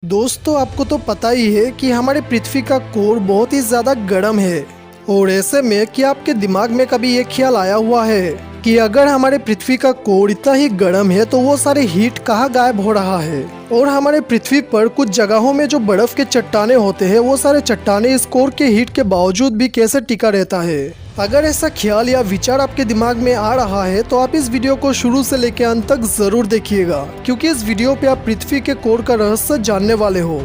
दोस्तों आपको तो पता ही है कि हमारे पृथ्वी का कोर बहुत ही ज़्यादा गर्म है। और ऐसे में क्या आपके दिमाग में कभी ये ख्याल आया हुआ है कि अगर हमारे पृथ्वी का कोर इतना ही गर्म है तो वो सारे हीट कहाँ गायब हो रहा है। और हमारे पृथ्वी पर कुछ जगहों में जो बर्फ के चट्टाने होते हैं वो सारे चट्टाने इस कोर के हीट के बावजूद भी कैसे टिका रहता है। अगर ऐसा ख्याल या विचार आपके दिमाग में आ रहा है तो आप इस वीडियो को शुरू से लेकर अंत तक जरूर देखिएगा, क्योंकि इस वीडियो पे आप पृथ्वी के कोर का रहस्य जानने वाले हो।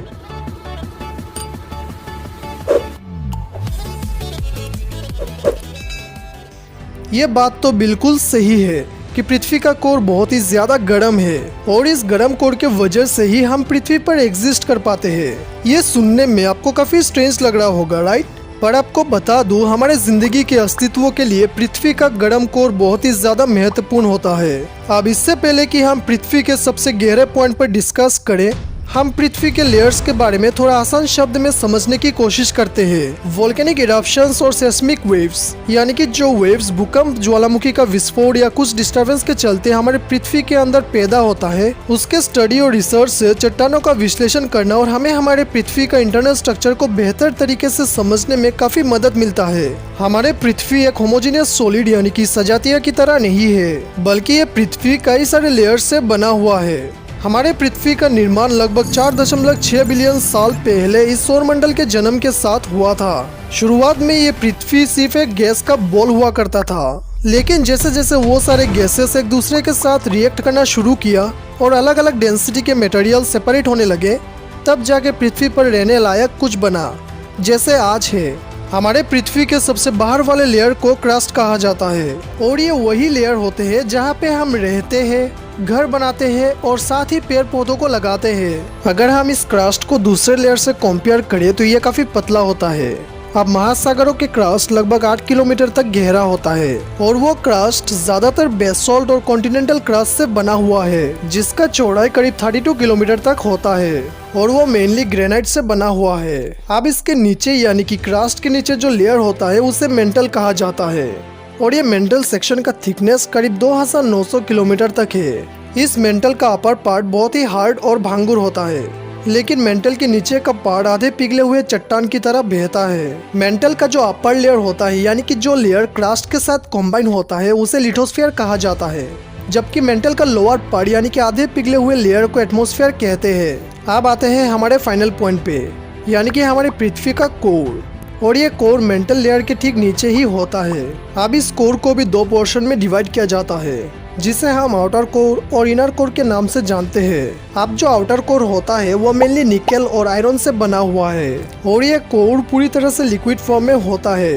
ये बात तो बिल्कुल सही है कि पृथ्वी का कोर बहुत ही ज्यादा गर्म है और इस गर्म कोर के वजह से ही हम पृथ्वी पर एग्जिस्ट कर पाते हैं। ये सुनने में आपको काफी स्ट्रेंज लग रहा होगा, राइट? पर आपको बता दूं, हमारे जिंदगी के अस्तित्व के लिए पृथ्वी का गर्म कोर बहुत ही ज्यादा महत्वपूर्ण होता है। अब इससे पहले कि हम पृथ्वी के सबसे गहरे पॉइंट पर डिस्कस करें, हम पृथ्वी के लेयर्स के बारे में थोड़ा आसान शब्द में समझने की कोशिश करते हैं। वोल्केनिक इरप्शंस और सेस्मिक वेव्स, यानी कि जो वेव्स भूकंप, ज्वालामुखी का विस्फोट या कुछ डिस्टर्बेंस के चलते हमारे पृथ्वी के अंदर पैदा होता है, उसके स्टडी और रिसर्च से चट्टानों का विश्लेषण करना और हमें हमारे पृथ्वी का इंटरनल स्ट्रक्चर को बेहतर तरीके से समझने में काफी मदद मिलता है। हमारे पृथ्वी एक होमोजेनियस सॉलिड यानी कि सजातीय की तरह नहीं है, बल्कि ये पृथ्वी कई सारे लेयर्स से बना हुआ है। हमारे पृथ्वी का निर्माण लगभग 4.6 बिलियन साल पहले इस सौरमंडल के जन्म के साथ हुआ था। शुरुआत में ये पृथ्वी सिर्फ एक गैस का बॉल हुआ करता था, लेकिन जैसे जैसे वो सारे गैसेस एक दूसरे के साथ रिएक्ट करना शुरू किया और अलग अलग डेंसिटी के मटेरियल सेपरेट होने लगे, तब जाके पृथ्वी पर रहने लायक कुछ बना, जैसे आज है। हमारे पृथ्वी के सबसे बाहर वाले लेयर को क्रस्ट कहा जाता है और ये वही लेयर होते हैं जहाँ पे हम रहते हैं, घर बनाते हैं और साथ ही पेड़ पौधों को लगाते हैं। अगर हम इस क्रस्ट को दूसरे लेयर से कंपेयर करें तो ये काफी पतला होता है। अब महासागरों के क्रस्ट लगभग 8 किलोमीटर तक गहरा होता है और वो क्रस्ट ज्यादातर बेसॉल्ट और कॉन्टिनेंटल क्रस्ट से बना हुआ है, जिसका चौड़ाई करीब 32 किलोमीटर तक होता है और वो मेनली ग्रेनाइट से बना हुआ है। अब इसके नीचे यानी कि क्रस्ट के नीचे जो लेयर होता है उसे मेंटल कहा जाता है और ये मेंटल सेक्शन का थिकनेस करीब 2900 किलोमीटर तक है। इस मेंटल का अपर पार्ट बहुत ही हार्ड और भांगुर होता है, लेकिन मेंटल के नीचे का पार्ट आधे पिघले हुए चट्टान की तरह बहता है। मेंटल का जो अपर लेयर होता है, यानी कि जो लेयर क्रस्ट के साथ कॉम्बाइन होता है, उसे लिथोस्फीयर कहा जाता है, जबकि मेंटल का लोअर पार्ट यानी कि आधे पिघले हुए लेयर को एटमॉस्फेयर कहते हैं। अब आते हैं हमारे फाइनल पॉइंट पे, यानी कि हमारे पृथ्वी का कोर, और ये कोर मेंटल लेयर के ठीक नीचे ही होता है। अब इस कोर को भी 2 पोर्शन में डिवाइड किया जाता है, जिसे हम आउटर कोर और इनर कोर के नाम से जानते हैं। अब जो आउटर कोर होता है वो मेनली निकेल और आयरन से बना हुआ है और ये कोर पूरी तरह से लिक्विड फॉर्म में होता है।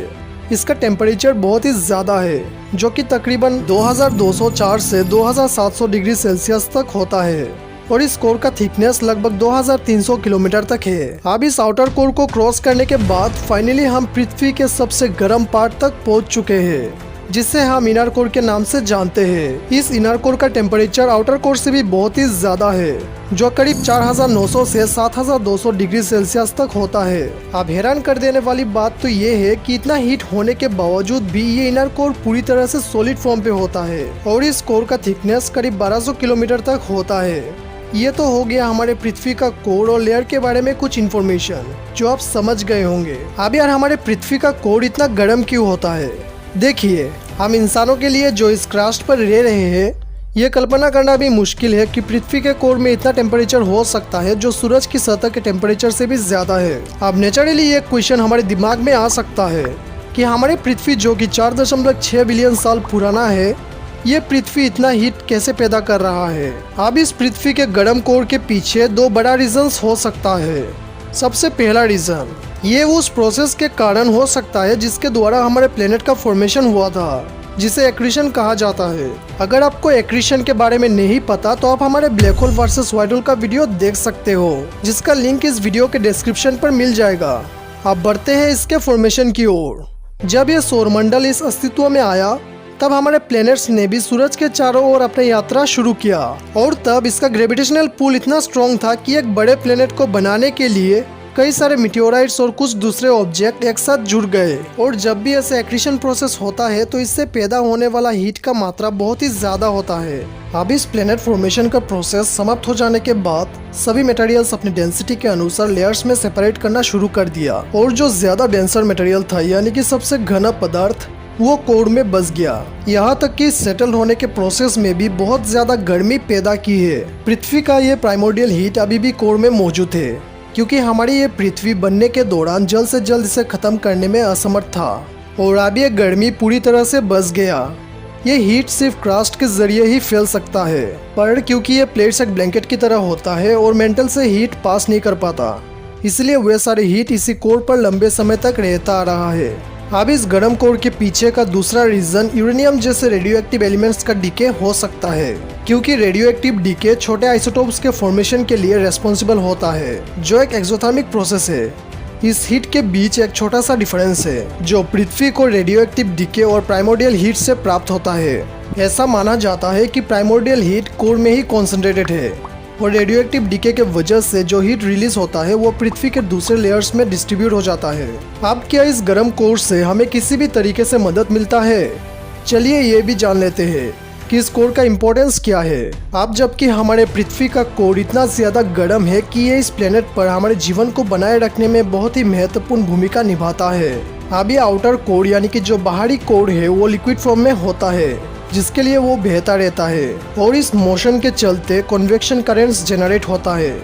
इसका टेम्परेचर बहुत ही ज्यादा है, जो कि तकरीबन 2204 से 2700 डिग्री सेल्सियस तक होता है और इस कोर का थिकनेस लगभग 2300 किलोमीटर तक है। अब इस आउटर कोर को क्रॉस करने के बाद फाइनली हम पृथ्वी के सबसे गर्म पार्ट तक पहुंच चुके हैं, जिसे हम इनर कोर के नाम से जानते हैं। इस इनर कोर का टेम्परेचर आउटर कोर से भी बहुत ही ज्यादा है, जो करीब 4900 से 7200 डिग्री सेल्सियस तक होता है। अब हैरान कर देने वाली बात तो ये है कि इतना हीट होने के बावजूद भी ये इनर कोर पूरी तरह से सॉलिड फॉर्म पे होता है और इस कोर का थिकनेस करीब 1200 किलोमीटर तक होता है। ये तो हो गया हमारे पृथ्वी का कोर और लेयर के बारे में कुछ इन्फॉर्मेशन जो आप समझ गए होंगे। अब यार, हमारे पृथ्वी का कोर इतना गर्म क्यों होता है? देखिए, हम इंसानों के लिए जो इस क्रस्ट पर रह रहे हैं, ये कल्पना करना भी मुश्किल है कि पृथ्वी के कोर में इतना टेम्परेचर हो सकता है जो सूरज की सतह के टेम्परेचर से भी ज्यादा है। अब नेचुरली ये क्वेश्चन हमारे दिमाग में आ सकता है कि हमारे पृथ्वी जो कि 4.6 बिलियन साल पुराना है, ये पृथ्वी इतना हीट कैसे पैदा कर रहा है? अब इस पृथ्वी के गर्म कोर के पीछे 2 बड़ा रीजंस हो सकता है। सबसे पहला रीजन, ये उस प्रोसेस के कारण हो सकता है जिसके द्वारा हमारे प्लेनेट का फॉर्मेशन हुआ था, जिसे एक्रीशन कहा जाता है। अगर आपको एक्रीशन के बारे में नहीं पता तो आप हमारे black hole versus white hole का वीडियो देख सकते हो, जिसका लिंक इस वीडियो के डिस्क्रिप्शन पर मिल जाएगा। अब बढ़ते हैं इसके फॉर्मेशन की ओर। जब ये सौरमंडल इस अस्तित्व में आया, तब हमारे प्लैनेट्स ने भी सूरज के चारों ओर अपनी यात्रा शुरू किया और तब इसका ग्रेविटेशनल पुल इतना स्ट्रॉन्ग था कि एक बड़े प्लैनेट को बनाने के लिए कई सारे मिटियोराइट्स और कुछ दूसरे ऑब्जेक्ट एक साथ जुड़ गए और जब भी ऐसे एक्रीशन प्रोसेस होता है तो इससे पैदा होने वाला हीट का मात्रा बहुत ही ज्यादा होता है। अब इस प्लेनेट फॉर्मेशन का प्रोसेस समाप्त हो जाने के बाद सभी मटेरियल्स अपनी डेंसिटी के अनुसार लेयर्स में सेपरेट करना शुरू कर दिया और जो ज्यादा डेंसर मटेरियल था यानी कि सबसे घना पदार्थ वो कोर में बस गया। यहाँ तक कि सेटल होने के प्रोसेस में भी बहुत ज्यादा गर्मी पैदा की है। पृथ्वी का ये प्राइमोर्डियल हीट अभी भी कोर में मौजूद है क्योंकि हमारी ये पृथ्वी बनने के दौरान जल्द से जल्द इसे खत्म करने में असमर्थ था और अब ये गर्मी पूरी तरह से बस गया। ये हीट सिर्फ क्रस्ट के जरिए ही फैल सकता है, पर क्योंकि ये प्लेट्स एक ब्लैंकेट की तरह होता है और मेंटल से हीट पास नहीं कर पाता, इसलिए वे सारे हीट इसी कोर पर लंबे समय तक रहता आ रहा है। अब इस गर्म कोर के पीछे का दूसरा रीजन यूरेनियम जैसे रेडियोएक्टिव एलिमेंट्स का डीके हो सकता है, क्योंकि रेडियोएक्टिव डीके छोटे आइसोटोप्स के फॉर्मेशन के लिए रेस्पॉन्सिबल होता है, जो एक एक्सोथर्मिक प्रोसेस है। इस हीट के बीच एक छोटा सा डिफरेंस है जो पृथ्वी को रेडियोएक्टिव डीके और प्राइमोर्डियल हीट से प्राप्त होता है। ऐसा माना जाता है कि प्राइमोर्डियल हीट कोर में ही कॉन्सेंट्रेटेड है और रेडियोएक्टिव डीके के वजह से जो हीट रिलीज होता है वो पृथ्वी के दूसरे लेयर्स में डिस्ट्रीब्यूट हो जाता है। अब क्या इस गर्म कोर से हमें किसी भी तरीके से मदद मिलता है? चलिए ये भी जान लेते हैं कि इस कोर का इम्पोर्टेंस क्या है। अब जबकि हमारे पृथ्वी का कोर इतना ज्यादा गर्म है कि ये इस प्लेनेट पर हमारे जीवन को बनाए रखने में बहुत ही महत्वपूर्ण भूमिका निभाता है। अब ये आउटर कोर यानी कि जो बाहरी कोर है वो लिक्विड फॉर्म में होता है, जिसके लिए वो बहता रहता है और इस मोशन के चलते कन्वेक्शन करेंट्स जनरेट होता है।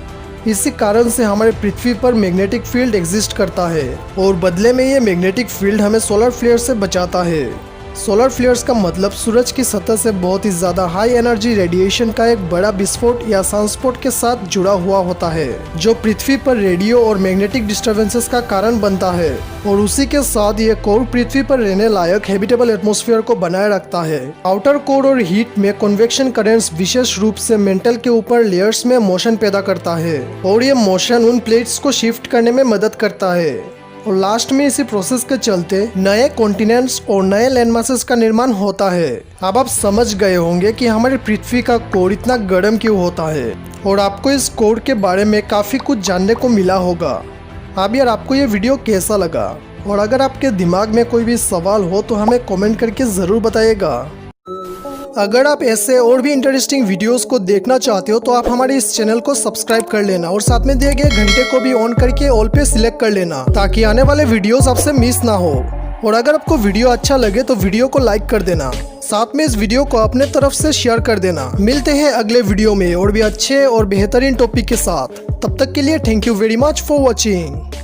इसी कारण से हमारे पृथ्वी पर मैग्नेटिक फील्ड एग्जिस्ट करता है और बदले में ये मैग्नेटिक फील्ड हमें सोलर फ्लेयर से बचाता है। सोलर फ्लेयर्स का मतलब सूरज की सतह से बहुत ही ज्यादा हाई एनर्जी रेडिएशन का एक बड़ा विस्फोट या सनस्पॉट के साथ जुड़ा हुआ होता है, जो पृथ्वी पर रेडियो और मैग्नेटिक डिस्टरबेंसेस का कारण बनता है और उसी के साथ ये कोर पृथ्वी पर रहने लायक हैबिटेबल एटमॉस्फेयर को बनाए रखता है। आउटर कोर और हीट में कन्वेक्शन करेंट्स विशेष रूप से मेंटल के ऊपर लेयर्स में मोशन पैदा करता है और ये मोशन उन प्लेट्स को शिफ्ट करने में मदद करता है और लास्ट में इसी प्रोसेस के चलते नए कॉन्टिनेंट्स और नए लैंड मासेस का निर्माण होता है। अब आप समझ गए होंगे कि हमारी पृथ्वी का कोर इतना गर्म क्यों होता है और आपको इस कोर के बारे में काफ़ी कुछ जानने को मिला होगा। अब यार आपको ये वीडियो कैसा लगा और अगर आपके दिमाग में कोई भी सवाल हो तो हमें कमेंट करके ज़रूर बताइएगा। अगर आप ऐसे और भी इंटरेस्टिंग वीडियोस को देखना चाहते हो तो आप हमारे इस चैनल को सब्सक्राइब कर लेना और साथ में दिए गए घंटे को भी ऑन करके ऑल पे सिलेक्ट कर लेना ताकि आने वाले वीडियोस आपसे मिस ना हो। और अगर आपको वीडियो अच्छा लगे तो वीडियो को लाइक कर देना, साथ में इस वीडियो को अपने तरफ से शेयर कर देना। मिलते हैं अगले वीडियो में और भी अच्छे और बेहतरीन टॉपिक के साथ। तब तक के लिए thank you very much for watching.